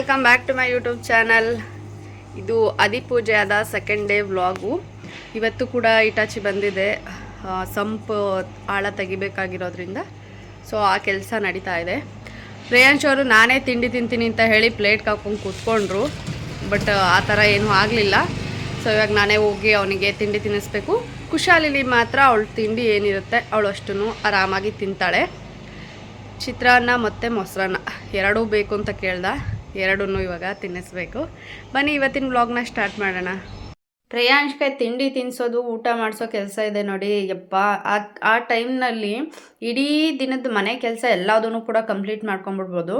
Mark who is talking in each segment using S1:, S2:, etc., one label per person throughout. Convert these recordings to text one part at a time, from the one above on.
S1: Welcome back to my YouTube channel. ಇದು ಅದಿಪೂಜೆ ಆದ ಸೆಕೆಂಡ್ ಡೇ ವ್ಲಾಗು. ಇವತ್ತು ಕೂಡ ಇಟಾಚಿ ಬಂದಿದೆ, ಸಂಪು ಆಳ ತೆಗಿಬೇಕಾಗಿರೋದ್ರಿಂದ ಸೊ ಆ ಕೆಲಸ ನಡೀತಾ ಇದೆ. ಪ್ರಿಯಾಂಶ್ ಅವರು ನಾನೇ ತಿಂಡಿ ತಿಂತೀನಿ ಅಂತ ಹೇಳಿ ಪ್ಲೇಟ್ಗೆ ಹಾಕೊಂಡು ಕೂತ್ಕೊಂಡ್ರು, ಬಟ್ ಆ ಥರ ಏನೂ ಆಗಲಿಲ್ಲ. ಸೊ ಇವಾಗ ನಾನೇ ಹೋಗಿ ಅವನಿಗೆ ತಿಂಡಿ ತಿನ್ನಿಸ್ಬೇಕು. ಕುಶಾಲಿಲಿ ಮಾತ್ರ ಅವಳು ತಿಂಡಿ ಏನಿರುತ್ತೆ ಅವಳು ಅಷ್ಟೂ ಆರಾಮಾಗಿ ತಿಂತಾಳೆ. ಚಿತ್ರಾನ್ನ ಮತ್ತು ಮೊಸರನ್ನ ಎರಡೂ ಬೇಕು ಅಂತ ಕೇಳ್ದ, ಎರಡೂ ಇವಾಗ ತಿನ್ನಿಸ್ಬೇಕು. ಬನ್ನಿ ಇವತ್ತಿನ ವ್ಲಾಗ್ನ ಸ್ಟಾರ್ಟ್ ಮಾಡೋಣ. ಪ್ರಿಯಾಂಶ್ಗೆ ತಿಂಡಿ ತಿನ್ನಿಸೋದು, ಊಟ ಮಾಡಿಸೋ ಕೆಲಸ ಇದೆ ನೋಡಿ. ಯಪ್ಪ, ಆ ಟೈಮ್ನಲ್ಲಿ ಇಡೀ ದಿನದ ಮನೆ ಕೆಲಸ ಎಲ್ಲದೂ ಕೂಡ ಕಂಪ್ಲೀಟ್ ಮಾಡ್ಕೊಂಬಿಡ್ಬೋದು.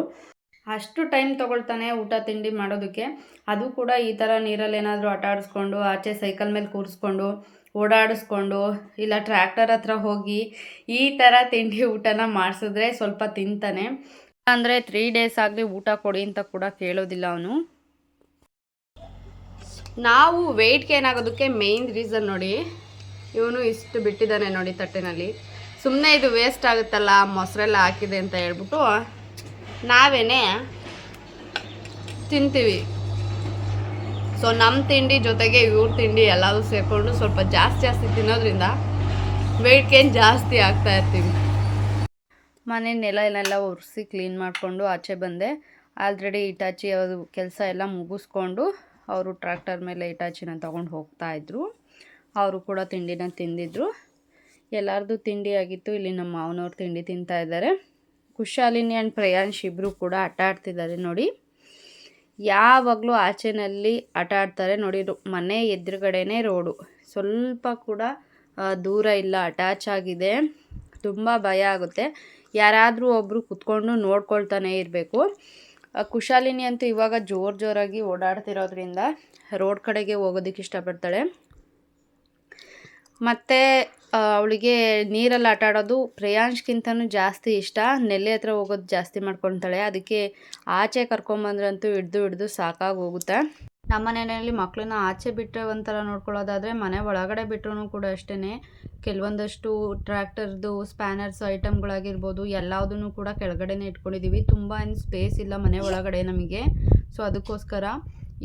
S1: ಅಷ್ಟು ಟೈಮ್ ತೊಗೊಳ್ತಾನೆ ಊಟ ತಿಂಡಿ ಮಾಡೋದಕ್ಕೆ. ಅದು ಕೂಡ ಈ ಥರ ನೀರಲ್ಲಿ ಏನಾದರೂ ಆಟ ಆಡಿಸ್ಕೊಂಡು, ಆಚೆ ಸೈಕಲ್ ಮೇಲೆ ಕೂರಿಸ್ಕೊಂಡು ಓಡಾಡಿಸ್ಕೊಂಡು, ಇಲ್ಲ ಟ್ರ್ಯಾಕ್ಟರ್ ಹತ್ರ ಹೋಗಿ ಈ ಥರ ತಿಂಡಿ ಊಟನ ಮಾಡಿಸಿದ್ರೆ ಸ್ವಲ್ಪ ತಿಂತಾನೆ. ಅಂದರೆ 3 days ಆಗಲಿ ಊಟ ಕೊಡಿ ಅಂತ ಕೂಡ ಕೇಳೋದಿಲ್ಲ ಅವನು. ನಾವು ವೆಯ್ಟ್ ಗೇನ್ ಆಗೋದಕ್ಕೆ ಮೇಯ್ನ್ ರೀಸನ್ ನೋಡಿ, ಇವನು ಇಷ್ಟು ಬಿಟ್ಟಿದ್ದಾನೆ ನೋಡಿ ತಟ್ಟೆನಲ್ಲಿ. ಸುಮ್ಮನೆ ಇದು ವೇಸ್ಟ್ ಆಗುತ್ತಲ್ಲ ಮೊಸರೆಲ್ಲ ಹಾಕಿದೆ ಅಂತ ಹೇಳ್ಬಿಟ್ಟು ನಾವೇನೇ ತಿಂತೀವಿ. ಸೊ ನಮ್ಮ ತಿಂಡಿ ಜೊತೆಗೆ ಇವ್ರ ತಿಂಡಿ ಎಲ್ಲದೂ ಸೇರಿಕೊಂಡು ಸ್ವಲ್ಪ ಜಾಸ್ತಿ ತಿನ್ನೋದ್ರಿಂದ ವೆಯ್ಟ್ ಗೇನ್ ಜಾಸ್ತಿ ಆಗ್ತಾ ಇರ್ತೀವಿ. ಮನೆ ನೆಲ ಒರೆಸಿ ಕ್ಲೀನ್ ಮಾಡಿಕೊಂಡು ಆಚೆ ಬಂದೆ. ಆಲ್ರೆಡಿ ಇಟಾಚಿ ಅದು ಕೆಲಸ ಎಲ್ಲ ಮುಗಿಸ್ಕೊಂಡು ಅವರು ಟ್ರ್ಯಾಕ್ಟರ್ ಮೇಲೆ ಇಟಾಚಿನ ತೊಗೊಂಡು ಹೋಗ್ತಾಯಿದ್ರು. ಅವರು ಕೂಡ ತಿಂಡಿನ ತಿಂದಿದ್ರು. ಎಲ್ಲರದು ತಿಂಡಿ ಆಗಿತ್ತು. ಇಲ್ಲಿ ನಮ್ಮ ಮಾವನವ್ರು ತಿಂಡಿ ತಿಂತಾ ಇದ್ದಾರೆ. ಕುಶಾಲಿನಿ ಆ್ಯಂಡ್ ಪ್ರಿಯಾಂಶ್ ಇಬ್ಬರು ಕೂಡ ಆಟ ಆಡ್ತಿದ್ದಾರೆ ನೋಡಿ. ಯಾವಾಗಲೂ ಆಚೆನಲ್ಲಿ ಆಟ ಆಡ್ತಾರೆ ನೋಡಿ. ಮನೆ ಎದುರುಗಡೆನೇ ರೋಡು, ಸ್ವಲ್ಪ ಕೂಡ ದೂರ ಇಲ್ಲ, ಅಟ್ಯಾಚ್ ಆಗಿದೆ. ತುಂಬ ಭಯ ಆಗುತ್ತೆ. ಯಾರಾದರೂ ಒಬ್ಬರು ಕುತ್ಕೊಂಡು ನೋಡ್ಕೊಳ್ತಾನೆ ಇರಬೇಕು. ಕುಶಾಲಿನಿ ಅಂತೂ ಇವಾಗ ಜೋರಾಗಿ ಓಡಾಡ್ತಿರೋದ್ರಿಂದ ರೋಡ್ ಕಡೆಗೆ ಹೋಗೋದಕ್ಕೆ ಇಷ್ಟಪಡ್ತಾಳೆ. ಮತ್ತು ಅವಳಿಗೆ ನೀರಲ್ಲಿ ಆಟ ಆಡೋದು ಪ್ರಿಯಾಂಶ್ಗಿಂತನೂ ಜಾಸ್ತಿ ಇಷ್ಟ. ನೆಲೆ ಹತ್ರ ಹೋಗೋದು ಜಾಸ್ತಿ ಮಾಡ್ಕೊತಾಳೆ. ಅದಕ್ಕೆ ಆಚೆ ಕರ್ಕೊಂಬಂದ್ರಂತೂ ಹಿಡ್ದು ಸಾಕಾಗಿ ಹೋಗುತ್ತೆ. ನಮ್ಮ ಮನೆಯಲ್ಲಿ ಮಕ್ಕಳನ್ನ ಆಚೆ ಬಿಟ್ಟರೆ ಒಂಥರ ನೋಡ್ಕೊಳ್ಳೋದಾದರೆ, ಮನೆ ಒಳಗಡೆ ಬಿಟ್ಟರು ಕೂಡ ಅಷ್ಟೇ. ಕೆಲವೊಂದಷ್ಟು ಟ್ರ್ಯಾಕ್ಟರ್ದು ಸ್ಪ್ಯಾನರ್ಸ್ ಐಟಮ್ಗಳಾಗಿರ್ಬೋದು ಎಲ್ಲದನ್ನು ಕೂಡ ಕೆಳಗಡೆನೇ ಇಟ್ಕೊಂಡಿದ್ದೀವಿ. ತುಂಬ ಏನು ಸ್ಪೇಸ್ ಇಲ್ಲ ಮನೆ ಒಳಗಡೆ ನಮಗೆ. ಸೊ ಅದಕ್ಕೋಸ್ಕರ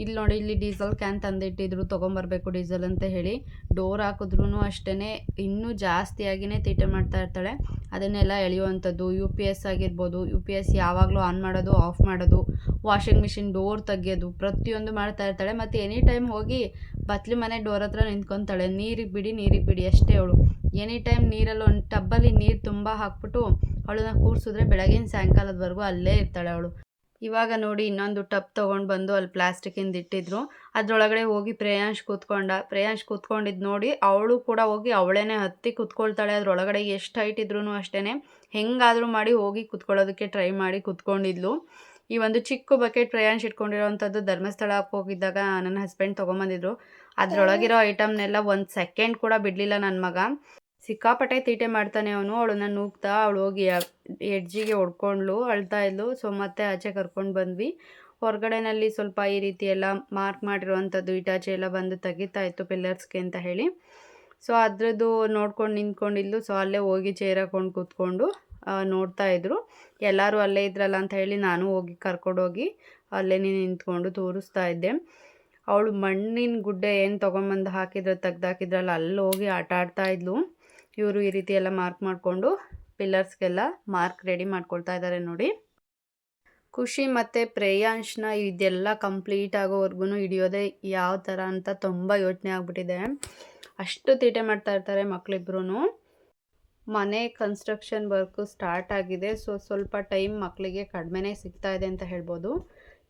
S1: ಇಲ್ಲಿ ನೋಡಿ, ಇಲ್ಲಿ ಡೀಸೆಲ್ ಕ್ಯಾನ್ ತಂದಿಟ್ಟಿದ್ರು, ತೊಗೊಂಬರ್ಬೇಕು ಡೀಸೆಲ್ ಅಂತ ಹೇಳಿ. ಡೋರ್ ಹಾಕಿದ್ರೂ ಅಷ್ಟೇ ಇನ್ನೂ ಜಾಸ್ತಿಯಾಗಿಯೇ ತೀಟೆ ಮಾಡ್ತಾ ಇರ್ತಾಳೆ. ಅದನ್ನೆಲ್ಲ ಎಳೆಯುವಂಥದ್ದು, UPS ಆಗಿರ್ಬೋದು, UPS ಯಾವಾಗಲೂ ಆನ್ ಮಾಡೋದು ಆಫ್ ಮಾಡೋದು, ವಾಷಿಂಗ್ ಮಿಷಿನ್ ಡೋರ್ ತೆಗಿಯೋದು, ಪ್ರತಿಯೊಂದು ಮಾಡ್ತಾ ಇರ್ತಾಳೆ. ಮತ್ತು ಎನಿ ಟೈಮ್ ಹೋಗಿ ಬತ್ಲಿ ಮನೆ ಡೋರ್ ಹತ್ರ ನಿಂತ್ಕೊತಾಳೆ. ನೀರಿಗೆ ಬಿಡಿ ಅಷ್ಟೇ ಅವಳು. ಎನಿ ಟೈಮ್ ನೀರಲ್ಲಿ ಒಂದು ಟಬ್ಬಲ್ಲಿ ನೀರು ತುಂಬ ಹಾಕ್ಬಿಟ್ಟು ಅವಳನ್ನ ಕೂರಿಸಿದ್ರೆ ಬೆಳಗಿನ ಸಾಯಂಕಾಲದವರೆಗೂ ಅಲ್ಲೇ ಇರ್ತಾಳೆ ಅವಳು. ಇವಾಗ ನೋಡಿ, ಇನ್ನೊಂದು ಟಬ್ ತೊಗೊಂಡು ಬಂದು ಅಲ್ಲಿ ಪ್ಲಾಸ್ಟಿಕ್ಕಿಂದ ಇಟ್ಟಿದ್ರು. ಅದರೊಳಗಡೆ ಹೋಗಿ ಪ್ರಿಯಾಂಶ್ ಕೂತ್ಕೊಂಡಿದ್ದು ನೋಡಿ ಅವಳು ಕೂಡ ಹೋಗಿ ಅವಳೇನೆ ಹತ್ತಿ ಕೂತ್ಕೊಳ್ತಾಳೆ. ಅದರೊಳಗಡೆ ಎಷ್ಟು ಹೈಟ್ ಇದ್ರೂ ಅಷ್ಟೇ ಹೆಂಗಾದರೂ ಮಾಡಿ ಹೋಗಿ ಕೂತ್ಕೊಳ್ಳೋದಕ್ಕೆ ಟ್ರೈ ಮಾಡಿ ಕೂತ್ಕೊಂಡಿದ್ಲು. ಈ ಒಂದು ಚಿಕ್ಕ ಬಕೆಟ್ ಪ್ರಿಯಾಂಶ್ ಇಟ್ಕೊಂಡಿರೋವಂಥದ್ದು ಧರ್ಮಸ್ಥಳಕ್ಕೆ ಹೋಗಿದ್ದಾಗ ನನ್ನ ಹಸ್ಬೆಂಡ್ ತೊಗೊಂಬಂದಿದ್ರು. ಅದರೊಳಗಿರೋ ಐಟಮ್ನೆಲ್ಲ 1 ಸೆಕೆಂಡ್ ಕೂಡ ಬಿಡಲಿಲ್ಲ ನನ್ನ ಮಗ. ಸಿಕ್ಕಾಪಟ್ಟೆ ತೀಟೆ ಮಾಡ್ತಾನೆ ಅವನು. ಅವಳನ್ನ ನೂಗ್ತಾ ಅವಳು ಹೋಗಿ ಎಡ್ಜಿಗೆ ಹೊಡ್ಕೊಂಡ್ಲು, ಅಳ್ತಾ ಇದ್ಲು. ಸೊ ಮತ್ತೆ ಆಚೆ ಕರ್ಕೊಂಡು ಬಂದ್ವಿ. ಹೊರಗಡೆನಲ್ಲಿ ಸ್ವಲ್ಪ ಈ ರೀತಿ ಎಲ್ಲ ಮಾರ್ಕ್ ಮಾಡಿರುವಂಥದ್ದು ಇಟಾಚಿ ಎಲ್ಲ ಬಂದು ತೆಗಿತಾ ಇತ್ತು ಪಿಲ್ಲರ್ಸ್ಗೆ ಅಂತ ಹೇಳಿ. ಸೊ ಅದ್ರದ್ದು ನೋಡ್ಕೊಂಡು ನಿಂತ್ಕೊಂಡಿದ್ಲು. ಸೊ ಅಲ್ಲೇ ಹೋಗಿ ಚೇರ್ ಹಾಕೊಂಡು ಕೂತ್ಕೊಂಡು ನೋಡ್ತಾ ಇದ್ರು. ಎಲ್ಲರೂ ಅಲ್ಲೇ ಇದ್ರಲ್ಲ ಅಂತ ಹೇಳಿ ನಾನು ಹೋಗಿ ಕರ್ಕೊಂಡೋಗಿ ಅಲ್ಲೇ ನಿಂತ್ಕೊಂಡು ತೋರಿಸ್ತಾ ಇದ್ದೆ. ಅವಳು ಮಣ್ಣಿನ ಗುಡ್ಡೆ ಏನು ತೊಗೊಂಬಂದು ತೆಗ್ದಾಕಿದ್ರಲ್ಲ ಅಲ್ಲಿ ಹೋಗಿ ಆಟ ಆಡ್ತಾ ಇದ್ಲು. ಇವರು ಈ ರೀತಿ ಎಲ್ಲ ಮಾರ್ಕ್ ಮಾಡಿಕೊಂಡು ಪಿಲ್ಲರ್ಸ್ಗೆಲ್ಲ ಮಾರ್ಕ್ ರೆಡಿ ಮಾಡ್ಕೊಳ್ತಾ ಇದ್ದಾರೆ ನೋಡಿ. ಖುಷಿ ಮತ್ತು ಪ್ರಿಯಾಂಶ್ನ ಇದೆಲ್ಲ ಕಂಪ್ಲೀಟ್ ಆಗೋವರೆಗೂ ಹಿಡಿಯೋದೇ ಯಾವ ಥರ ಅಂತ ತುಂಬ ಯೋಚನೆ ಆಗ್ಬಿಟ್ಟಿದೆ. ಅಷ್ಟು ತೀಟೆ ಮಾಡ್ತಾ ಇರ್ತಾರೆ ಮಕ್ಕಳಿಬ್ರು. ಮನೆ ಕನ್ಸ್ಟ್ರಕ್ಷನ್ ವರ್ಕು ಸ್ಟಾರ್ಟ್ ಆಗಿದೆ. ಸೊ ಸ್ವಲ್ಪ ಟೈಮ್ ಮಕ್ಕಳಿಗೆ ಕಡಿಮೆನೇ ಸಿಗ್ತಾ ಇದೆ ಅಂತ ಹೇಳ್ಬೋದು.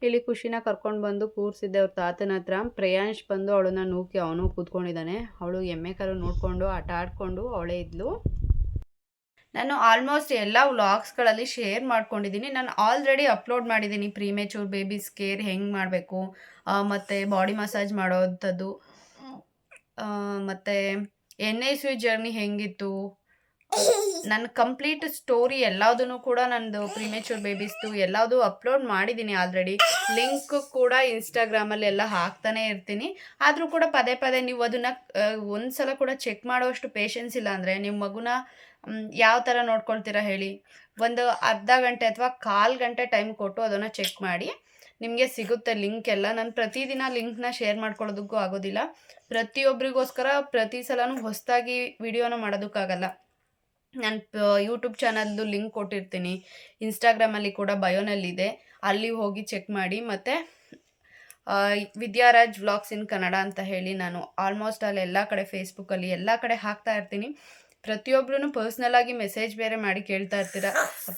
S1: ಇಲ್ಲಿ ಖುಷಿನ ಕರ್ಕೊಂಡು ಬಂದು ಕೂರಿಸಿದ್ದೆ ಅವ್ರ ತಾತನ ಹತ್ರ. ಪ್ರಿಯಾಂಶ್ ಬಂದು ಅವಳನ್ನ ನೂಕಿ ಅವನು ಕೂತ್ಕೊಂಡಿದ್ದಾನೆ. ಅವಳು ಎಮ್ಮೆ ಕರು ನೋಡಿಕೊಂಡು ಆಟ ಆಡಿಕೊಂಡು ಅವಳೇ ಇದ್ಲು. ನಾನು ಆಲ್ಮೋಸ್ಟ್ ಎಲ್ಲ ವ್ಲಾಗ್ಸ್ಗಳಲ್ಲಿ ಶೇರ್ ಮಾಡ್ಕೊಂಡಿದ್ದೀನಿ. ನಾನು ಆಲ್ರೆಡಿ ಅಪ್ಲೋಡ್ ಮಾಡಿದ್ದೀನಿ ಪ್ರೀಮೇಚೂರ್ ಬೇಬೀಸ್ ಕೇರ್ ಹೆಂಗೆ ಮಾಡಬೇಕು, ಮತ್ತು ಬಾಡಿ ಮಸಾಜ್ ಮಾಡೋವಂಥದ್ದು, ಮತ್ತು NICU ಜರ್ನಿ ಹೆಂಗಿತ್ತು, ನನ್ನ ಕಂಪ್ಲೀಟ್ ಸ್ಟೋರಿ ಎಲ್ಲದೂ ಕೂಡ ನಂದು ಪ್ರೀಮೇಚೂರ್ ಬೇಬೀಸ್ದು ಎಲ್ಲದೂ ಅಪ್ಲೋಡ್ ಮಾಡಿದ್ದೀನಿ ಆಲ್ರೆಡಿ. ಲಿಂಕ್ ಕೂಡ ಇನ್ಸ್ಟಾಗ್ರಾಮಲ್ಲಿ ಎಲ್ಲ ಹಾಕ್ತಾನೆ ಇರ್ತೀನಿ. ಆದರೂ ಕೂಡ ಪದೇ ನೀವು ಅದನ್ನು ಒಂದು ಸಲ ಕೂಡ ಚೆಕ್ ಮಾಡೋಷ್ಟು ಪೇಷನ್ಸ್ ಇಲ್ಲ ಅಂದರೆ ನಿಮ್ಮ ಮಗುನ ಯಾವ ಥರ ನೋಡ್ಕೊಳ್ತೀರಾ ಹೇಳಿ. ಒಂದು ಅರ್ಧ ಗಂಟೆ ಅಥವಾ 1/4 ಗಂಟೆ ಟೈಮ್ ಕೊಟ್ಟು ಅದನ್ನು ಚೆಕ್ ಮಾಡಿ. ನಿಮಗೆ ಸಿಗುತ್ತೆ ಲಿಂಕ್ ಎಲ್ಲ. ನಾನು ಪ್ರತಿದಿನ ಲಿಂಕ್ನ ಶೇರ್ ಮಾಡ್ಕೊಳ್ಳೋದಕ್ಕೂ ಆಗೋದಿಲ್ಲ. ಪ್ರತಿಯೊಬ್ಬರಿಗೋಸ್ಕರ ಪ್ರತಿ ಸಲನೂ ಹೊಸದಾಗಿ ವಿಡಿಯೋನ ಮಾಡೋದಕ್ಕಾಗಲ್ಲ. ನಾನು ಯೂಟ್ಯೂಬ್ ಚಾನಲ್ದು ಲಿಂಕ್ ಕೊಟ್ಟಿರ್ತೀನಿ, ಇನ್ಸ್ಟಾಗ್ರಾಮಲ್ಲಿ ಕೂಡ ಬಯೋನಲ್ಲಿದೆ, ಅಲ್ಲಿ ಹೋಗಿ ಚೆಕ್ ಮಾಡಿ. ಮತ್ತು ವಿದ್ಯಾರಾಜ್ ವ್ಲಾಗ್ಸ್ ಇನ್ ಕನ್ನಡ ಅಂತ ಹೇಳಿ ನಾನು ಆಲ್ಮೋಸ್ಟ್ ಅಲ್ಲಿ ಎಲ್ಲ ಕಡೆ ಫೇಸ್ಬುಕ್ಕಲ್ಲಿ ಎಲ್ಲ ಕಡೆ ಹಾಕ್ತಾ ಇರ್ತೀನಿ. ಪ್ರತಿಯೊಬ್ಬರೂ ಪರ್ಸ್ನಲಾಗಿ ಮೆಸೇಜ್ ಬೇರೆ ಮಾಡಿ ಕೇಳ್ತಾ ಇರ್ತೀರ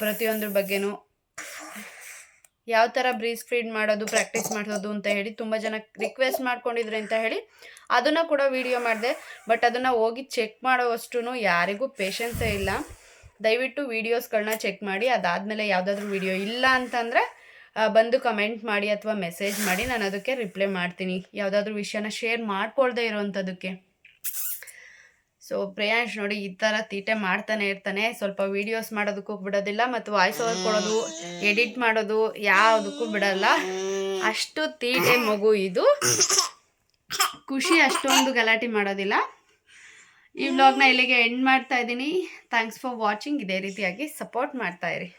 S1: ಪ್ರತಿಯೊಂದ್ರ ಬಗ್ಗೆನೂ. ಯಾವ ಥರ ಬ್ರೀಸ್ಟ್ ಫೀಡ್ ಮಾಡೋದು, ಪ್ರಾಕ್ಟೀಸ್ ಮಾಡೋದು ಅಂತ ಹೇಳಿ ತುಂಬ ಜನ ರಿಕ್ವೆಸ್ಟ್ ಮಾಡ್ಕೊಂಡಿದ್ರು ಅಂತ ಹೇಳಿ ಅದನ್ನು ಕೂಡ ವಿಡಿಯೋ ಮಾಡಿದೆ. ಬಟ್ ಅದನ್ನು ಹೋಗಿ ಚೆಕ್ ಮಾಡೋವಷ್ಟು ಯಾರಿಗೂ ಪೇಷನ್ಸೇ ಇಲ್ಲ. ದಯವಿಟ್ಟು ವೀಡಿಯೋಸ್ಗಳನ್ನ ಚೆಕ್ ಮಾಡಿ. ಅದಾದಮೇಲೆ ಯಾವುದಾದ್ರೂ ವಿಡಿಯೋ ಇಲ್ಲ ಅಂತಂದರೆ ಬಂದು ಕಮೆಂಟ್ ಮಾಡಿ ಅಥವಾ ಮೆಸೇಜ್ ಮಾಡಿ, ನಾನು ಅದಕ್ಕೆ ರಿಪ್ಲೈ ಮಾಡ್ತೀನಿ, ಯಾವುದಾದ್ರೂ ವಿಷಯನ ಶೇರ್ ಮಾಡ್ಕೊಳ್ದೇ ಇರೋವಂಥದ್ದಕ್ಕೆ. ಸೊ ಪ್ರಿಯಾಂಶ್ ನೋಡಿ ಈ ಥರ ತೀಟೆ ಮಾಡ್ತಾನೆ ಇರ್ತಾನೆ. ಸ್ವಲ್ಪ ವೀಡಿಯೋಸ್ ಮಾಡೋದಕ್ಕೂ ಬಿಡೋದಿಲ್ಲ, ಮತ್ತು ವಾಯ್ಸ್ ಓವರ್ ಕೊಡೋದು, ಎಡಿಟ್ ಮಾಡೋದು ಯಾವುದಕ್ಕೂ ಬಿಡಲ್ಲ. ಅಷ್ಟು ತೀಟೆ ಮಗು ಇದು. ಖುಷಿ ಅಷ್ಟೊಂದು ಗಲಾಟೆ ಮಾಡೋದಿಲ್ಲ. ಈ ವ್ಲಾಗ್ನ ಇಲ್ಲಿಗೆ ಎಂಡ್ ಮಾಡ್ತಾ ಇದ್ದೀನಿ. Thanks for watching. ಇದೇ ರೀತಿಯಾಗಿ ಸಪೋರ್ಟ್ ಮಾಡ್ತಾಯಿರಿ.